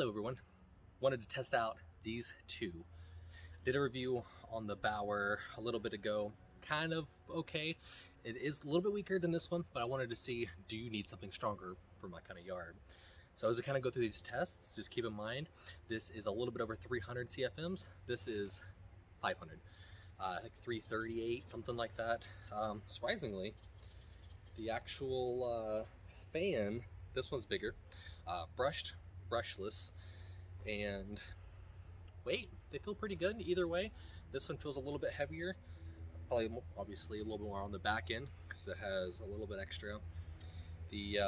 Hello everyone, wanted to test out these two. Did a review on the Bauer a little bit ago, kind of okay. It is a little bit weaker than this one, but I wanted to see, do you need something stronger for my kind of yard? So as I kind of go through these tests, just keep in mind, this is a little bit over 300 CFMs. This is 500, like 338, something like that. Surprisingly, the actual fan, this one's bigger, brushless, and weight, they feel pretty good either way. This one feels a little bit heavier, probably obviously a little bit more on the back end because it has a little bit extra. The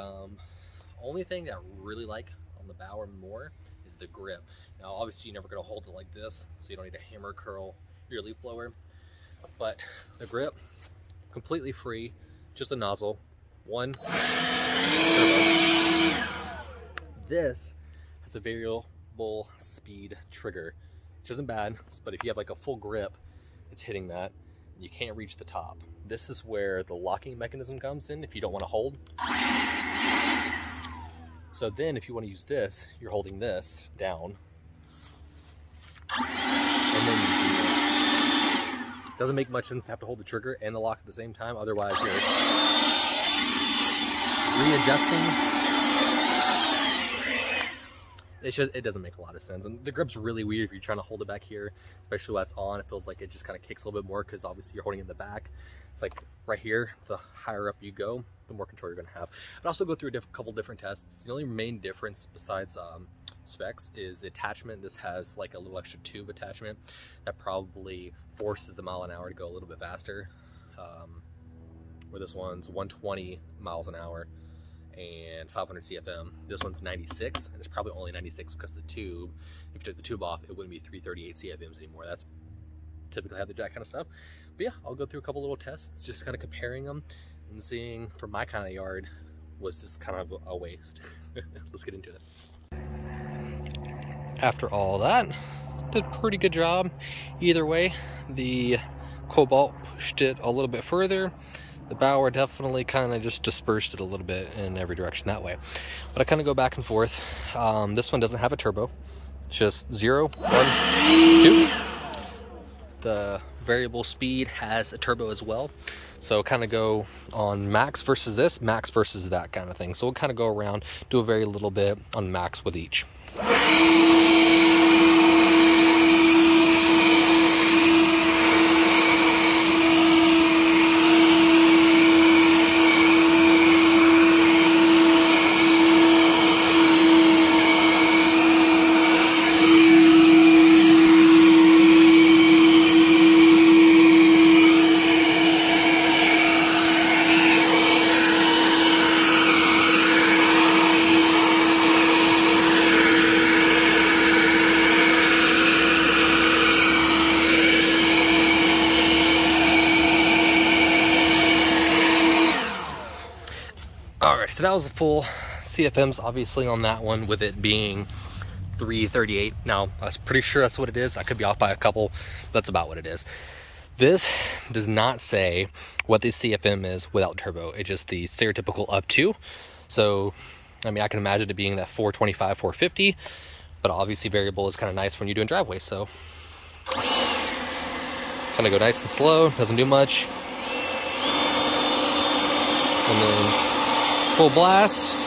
only thing that I really like on the Bauer more is the grip. Now obviously you're never going to hold it like this, so you don't need to hammer curl your leaf blower, but the grip, completely free, just a nozzle, one turbo. This has a variable speed trigger, which isn't bad, but if you have like a full grip, it's hitting that, and you can't reach the top. This is where the locking mechanism comes in if you don't want to hold. So then if you want to use this, you're holding this down. And then you do it. Doesn't make much sense to have to hold the trigger and the lock at the same time, otherwise you're readjusting. It doesn't make a lot of sense, and the grip's really weird if you're trying to hold it back here, especially when it's on. It feels like it just kind of kicks a little bit more because obviously you're holding it in the back. It's like right here, the higher up you go, the more control you're going to have. I'd also go through a couple different tests. The only main difference besides specs is the attachment. This has like a little extra tube attachment that probably forces the mile an hour to go a little bit faster, where this one's 120 miles an hour and 500 CFM. This one's 96, and it's probably only 96 because the tube, if you took the tube off, it wouldn't be 338 CFMs anymore. That's typically how they do that kind of stuff. But yeah, I'll go through a couple little tests, just kind of comparing them and seeing, for my kind of yard, was this kind of a waste. Let's get into it. After all that, did a pretty good job. Either way, the Kobalt pushed it a little bit further. The Bauer definitely kind of just dispersed it a little bit in every direction that way. But I kind of go back and forth. This one doesn't have a turbo. It's just 0, 1, 2. The variable speed has a turbo as well. So kind of go on max versus this, max versus that kind of thing. So we'll kind of go around, do a very little bit on max with each. Alright, so that was the full CFMs, obviously, on that one, with it being 338. Now, I was pretty sure that's what it is. I could be off by a couple. That's about what it is. This does not say what the CFM is without turbo. It's just the stereotypical up to. So, I mean, I can imagine it being that 425, 450, but obviously variable is kind of nice when you're doing driveway. So, kind of go nice and slow, doesn't do much. And then full blast.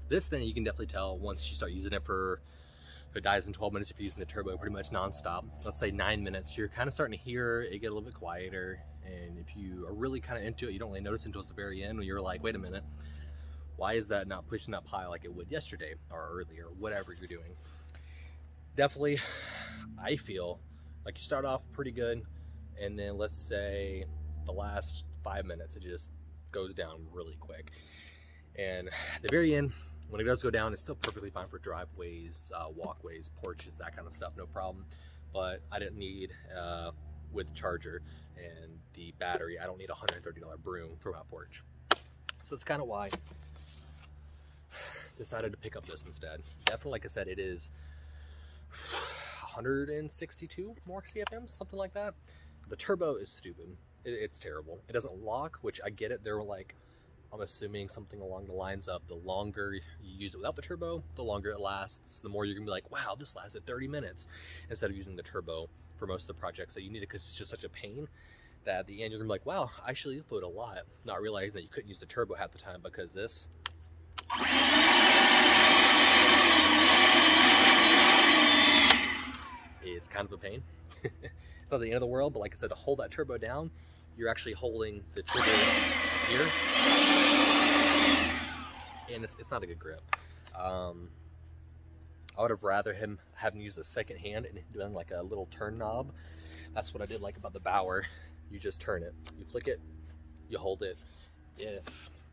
This thing, you can definitely tell once you start using it for, if it dies in 12 minutes, if you're using the turbo pretty much nonstop, let's say 9 minutes, you're kind of starting to hear it get a little bit quieter. And if you are really kind of into it, you don't really notice until the very end when you're like, wait a minute, why is that not pushing that pile like it would yesterday or earlier, whatever you're doing. Definitely, I feel like you start off pretty good, and then let's say the last 5 minutes, it just goes down really quick. And at the very end, when it does go down, it's still perfectly fine for driveways, walkways, porches, that kind of stuff, no problem. But I didn't need, with the charger and the battery, I don't need a $130 broom for my porch. So that's kind of why I decided to pick up this instead. Definitely, like I said, it is 162 more CFMs, something like that. The turbo is stupid. It's terrible. It doesn't lock, which I get it. They're like, I'm assuming something along the lines of the longer you use it without the turbo, the longer it lasts, the more you're gonna be like, wow, this lasted 30 minutes, instead of using the turbo for most of the projects that you need it, because it's just such a pain that at the end you're gonna be like, wow, I actually upload a lot, not realizing that you couldn't use the turbo half the time because this is kind of a pain. It's not the end of the world, but like I said, to hold that turbo down, you're actually holding the turbo here, and it's not a good grip. I would have rather have him use a second hand and doing like a little turn knob. That's what I did like about the Bauer. You just turn it, you flick it, you hold it. If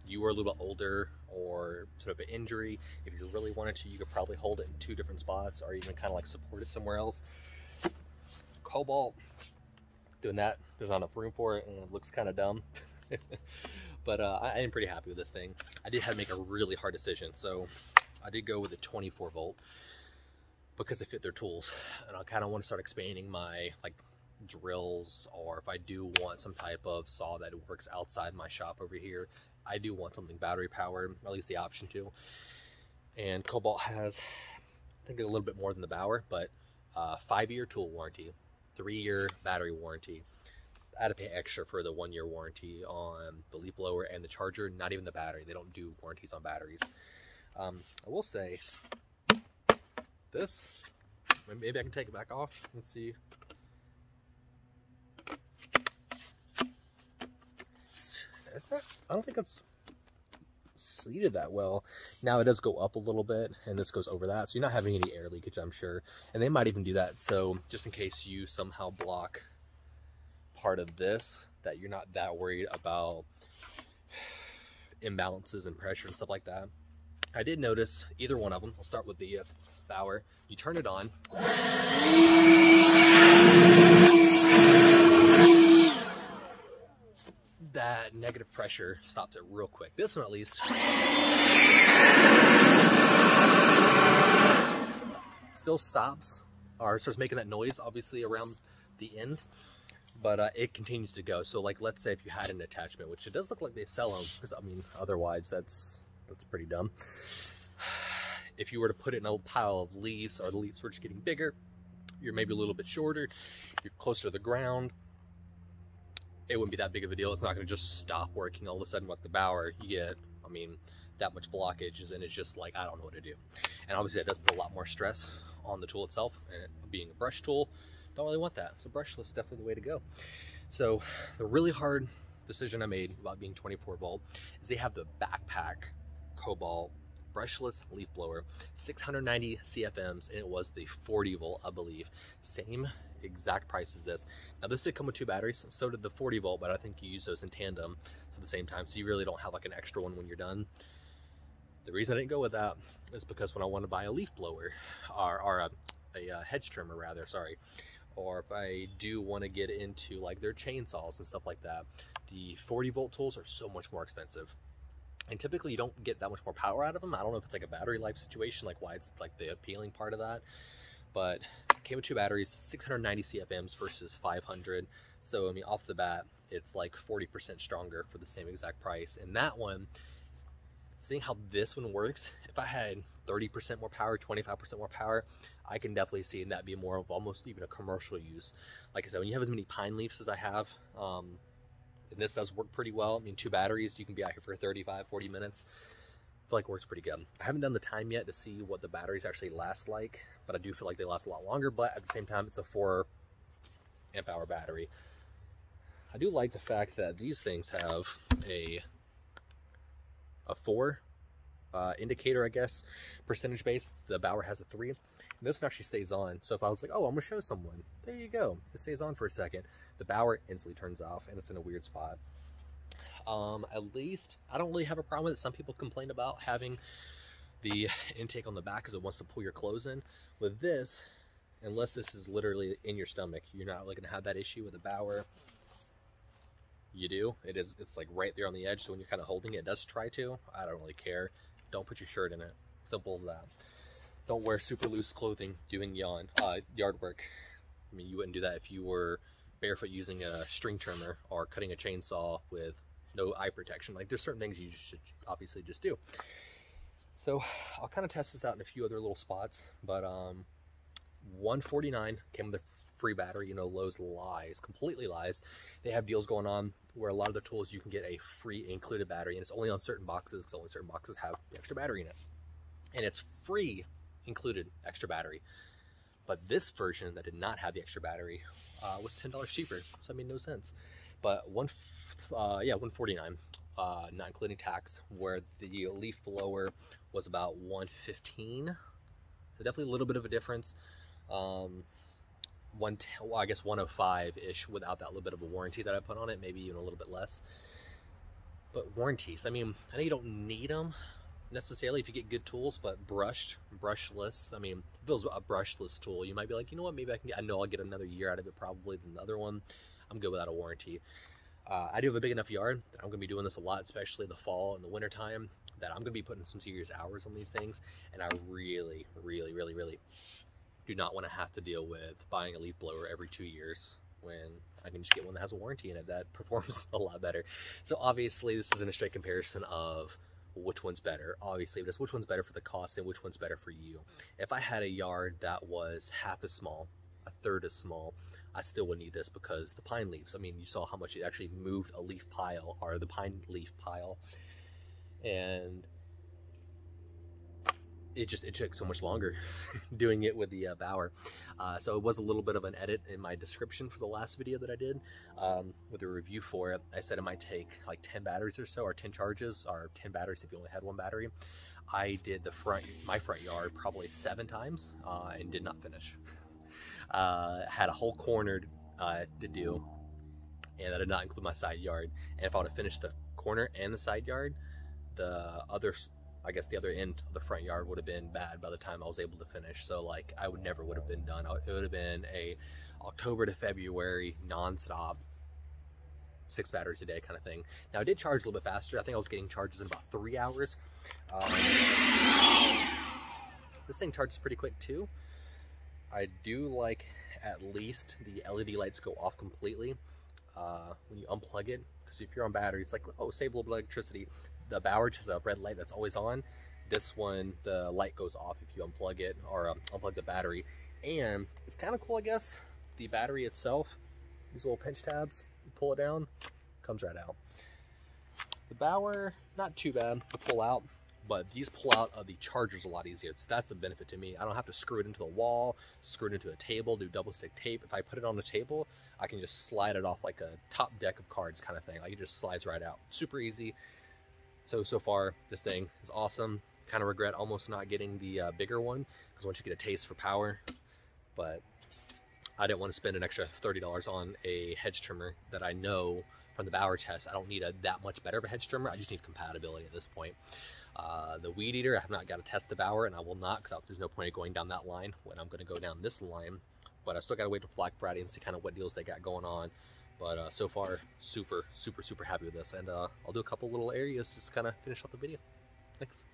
you were a little bit older or sort of an injury, if you really wanted to, you could probably hold it in 2 different spots or even kind of like support it somewhere else. Kobalt, doing that, there's not enough room for it and it looks kind of dumb. But I am pretty happy with this thing. I did have to make a really hard decision, so I did go with a 24 volt because they fit their tools, and I kind of want to start expanding my like drills, or if I do want some type of saw that works outside my shop over here, I do want something battery powered, or at least the option to. And Kobalt has, I think, a little bit more than the Bauer, but 5-year tool warranty, 3-year battery warranty. I had to pay extra for the 1-year warranty on the Leafblower and the charger, not even the battery. They don't do warranties on batteries. I will say this, maybe I can take it back off. Let's see. It's not, I don't think it's seated that well. Now it does go up a little bit, and this goes over that, so you're not having any air leakage, I'm sure. And they might even do that, so just in case you somehow block part of this, that you're not that worried about imbalances and pressure and stuff like that. I did notice either one of them. I'll start with the Bauer. You turn it on. That negative pressure stops it real quick. This one, at least, still stops, or starts making that noise, obviously, around the end, but it continues to go. So, like, let's say if you had an attachment, which it does look like they sell them, because, I mean, otherwise, that's pretty dumb. If you were to put it in a pile of leaves, or the leaves were just getting bigger, you're maybe a little bit shorter, you're closer to the ground, it wouldn't be that big of a deal. It's not going to just stop working all of a sudden. With the Bauer, you get, I mean, that much blockages, and it's just like, I don't know what to do. And obviously it does put a lot more stress on the tool itself, and it being a brush tool, don't really want that. So brushless is definitely the way to go. So the really hard decision I made about being 24 volt is they have the backpack Kobalt brushless leaf blower, 690 CFMs, and it was the 40 volt, I believe. Same exact price as this. Now this did come with 2 batteries, so did the 40 volt, but I think you use those in tandem at the same time, so you really don't have like an extra one when you're done. The reason I didn't go with that is because when I want to buy a leaf blower, or a hedge trimmer rather, sorry, or if I do want to get into like their chainsaws and stuff like that, the 40 volt tools are so much more expensive. And typically you don't get that much more power out of them. I don't know if it's like a battery life situation, like why it's like the appealing part of that. But it came with 2 batteries, 690 CFMs versus 500. So I mean, off the bat, it's like 40% stronger for the same exact price. And that one, seeing how this one works, if I had 30% more power, 25% more power, I can definitely see that be more of almost even a commercial use. Like I said, when you have as many pine leaves as I have, and this does work pretty well. I mean, 2 batteries, you can be out here for 35, 40 minutes. feel like it works pretty good. I haven't done the time yet to see what the batteries actually last like, but I do feel like they last a lot longer, but at the same time, it's a 4 amp hour battery. I do like the fact that these things have a 4 indicator, I guess, percentage base. The Bauer has a 3. And this one actually stays on. So if I was like, oh, I'm gonna show someone, there you go. It stays on for a second. The Bauer instantly turns off, and it's in a weird spot. At least I don't really have a problem with it. Some people complain about having the intake on the back because it wants to pull your clothes in. With this, unless this is literally in your stomach, you're not really gonna have that issue with the Bauer. You do. It's like right there on the edge, so when you're kind of holding it, it does try to. I don't really care. Don't put your shirt in it. Simple as that. Don't wear super loose clothing doing yard work. I mean, you wouldn't do that if you were barefoot using a string trimmer or cutting a chainsaw with no eye protection. Like, there's certain things you should obviously just do. So I'll kind of test this out in a few other little spots, but $149 came with a free battery. You know, Lowe's lies, completely lies. They have deals going on where a lot of the tools you can get a free included battery, and it's only on certain boxes because only certain boxes have the extra battery in it, and it's free included extra battery. But this version that did not have the extra battery was $10 cheaper, so it made no sense. But $149, not including tax, where the Leafblower was about $115. So definitely a little bit of a difference. Well, I guess 105-ish without that little bit of a warranty that I put on it, maybe even a little bit less. But warranties, I mean, I know you don't need them necessarily if you get good tools, but brushless, I mean, if it was a brushless tool, you might be like, you know what, maybe I know I'll get another year out of it probably than the other one. I'm good without a warranty. I do have a big enough yard that I'm going to be doing this a lot, especially in the fall and the winter time, that I'm going to be putting some serious hours on these things, and I really, really, really, really do not want to have to deal with buying a leaf blower every 2 years when I can just get one that has a warranty in it that performs a lot better. So obviously this isn't a straight comparison of which one's better. Obviously just which one's better for the cost and which one's better for you. If I had a yard that was half as small, a third as small, I still would need this because the pine leaves, I mean, you saw how much it actually moved a leaf pile, or the pine leaf pile, and it took so much longer doing it with the Bauer. So it was a little bit of an edit in my description for the last video that I did with a review for it. I said it might take like 10 batteries or so, or 10 charges, or 10 batteries if you only had one battery. I did my front yard probably 7 times and did not finish. Had a whole corner to do, and that did not include my side yard. And if I would have finished the corner and the side yard, the other end of the front yard would have been bad by the time I was able to finish. So like, I never would have been done. It would have been a October to February nonstop 6 batteries a day kind of thing. Now I did charge a little bit faster. I think I was getting charges in about 3 hours. This thing charges pretty quick too. I do like at least the LED lights go off completely when you unplug it, because if you're on battery, it's like, oh, save a little bit of electricity. The Bauer has a red light that's always on. This one, the light goes off if you unplug it, or unplug the battery. And it's kind of cool, I guess. The battery itself, these little pinch tabs, you pull it down, comes right out. The Bauer, not too bad to pull out, but these pull out of the chargers a lot easier. So that's a benefit to me. I don't have to screw it into the wall, screw it into a table, do double stick tape. If I put it on the table, I can just slide it off like a top deck of cards kind of thing. Like, it just slides right out. Super easy. So far, this thing is awesome. Kind of regret almost not getting the bigger one, because once you get a taste for power, but I didn't want to spend an extra $30 on a hedge trimmer that I know from the Bauer test I don't need that much better of a hedge trimmer. I just need compatibility at this point. The weed eater, I have not got to test the Bauer, and I will not, because there's no point of going down that line when I'm going to go down this line. But I still got to wait for Black Friday and see kind of what deals they got going on. But so far, super happy with this. And I'll do a couple little areas just kind of finish off the video. Thanks.